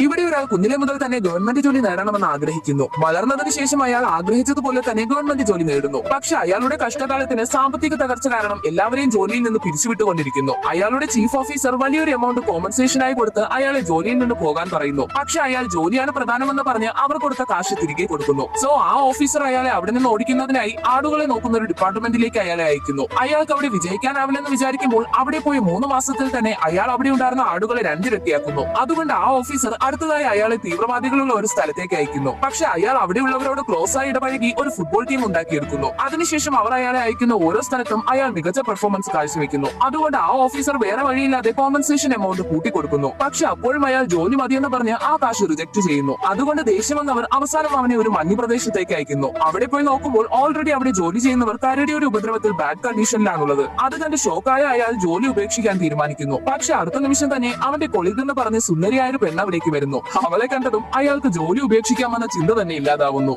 ഇവിടെ ഒരാൾ കുഞ്ഞിലെ മുതൽ തന്നെ ഗവൺമെന്റ് ജോലി നേടണമെന്ന് ആഗ്രഹിക്കുന്നു. വളർന്നതിന് ശേഷം അയാൾ ആഗ്രഹിച്ചതുപോലെ തന്നെ ഗവൺമെന്റ് ജോലി നേടുന്നു. പക്ഷെ അയാളുടെ കഷ്ടകാലത്തിന് സാമ്പത്തിക തകർച്ച കാരണം എല്ലാവരെയും ജോലിയിൽ നിന്ന് പിരിച്ചുവിട്ടുകൊണ്ടിരിക്കുന്നു. അയാളുടെ ചീഫ് ഓഫീസർ വലിയൊരു എമൗണ്ട് കോമ്പൻസേഷനായി കൊടുത്ത് അയാളെ ജോലിയിൽ നിന്ന് പോകാൻ പറയുന്നു. പക്ഷെ അയാൾ ജോലിയാണ് പ്രധാനമെന്ന് പറഞ്ഞ് അവർ കൊടുത്ത കാശ് തിരികെ കൊടുക്കുന്നു. സോ ആ ഓഫീസർ അയാളെ അവിടെ നിന്ന് ഓടിക്കുന്നതിനായി ആടുകളെ നോക്കുന്ന ഒരു ഡിപ്പാർട്ട്മെന്റിലേക്ക് അയാളെ അയക്കുന്നു. അയാൾക്ക് അവിടെ വിജയിക്കാനാവില്ലെന്ന് വിചാരിക്കുമ്പോൾ അവിടെ പോയി 3 മാസത്തിൽ തന്നെ അയാൾ അവിടെ ഉണ്ടായിരുന്ന ആടുകളെ രണ്ടിരട്ടിയാക്കുന്നു. അതുകൊണ്ട് ആ ഓഫീസർ അടുത്തതായി അയാളെ തീവ്രവാദികളുള്ള ഒരു സ്ഥലത്തേക്ക് അയക്കുന്നു. പക്ഷെ അയാൾ അവിടെയുള്ളവരോട് ക്ലോസ് ആയി ഇടപഴകി ഒരു ഫുട്ബോൾ ടീം ഉണ്ടാക്കിയെടുക്കുന്നു. അതിനുശേഷം അവർ അയാളെ അയക്കുന്ന ഓരോ സ്ഥലത്തും അയാൾ മികച്ച പെർഫോമൻസ് കാഴ്ചവെക്കുന്നു. അതുകൊണ്ട് ആ ഓഫീസർ വേറെ വഴിയില്ലാതെ കോമ്പൻസേഷൻ എമൗണ്ട് കൂട്ടിക്കൊടുക്കുന്നു. പക്ഷെ അപ്പോഴും അയാൾ ജോലി മതിയെന്ന് പറഞ്ഞ് ആ കാശ് റിജക്ട് ചെയ്യുന്നു. അതുകൊണ്ട് ദേഷ്യം വന്നവർ അവസാനം അവനെ ഒരു മഞ്ഞുപ്രദേശത്തേക്ക് അയക്കുന്നു. അവിടെ പോയി നോക്കുമ്പോൾ ഓൾറെഡി അവിടെ ജോലി ചെയ്യുന്നവർ കരടിയുടെ ഒരു ഉപദ്രവത്തിൽ ബാഡ് കണ്ടീഷനിലാണുള്ളത്. അത് കണ്ട് ഷോക്കായ അയാൾ ജോലി ഉപേക്ഷിക്കാൻ തീരുമാനിക്കുന്നു. പക്ഷെ അടുത്ത നിമിഷം തന്നെ അവന്റെ കൊളീഗ് എന്ന് പറഞ്ഞ് സുന്ദരിയായ ഒരു പെണ്ണ് അവിടേക്ക് വരുന്നു. അവളെ കണ്ടതും അയാൾക്ക് ജോലി ഉപേക്ഷിക്കാമെന്ന ചിന്ത തന്നെ ഇല്ലാതാവുന്നു.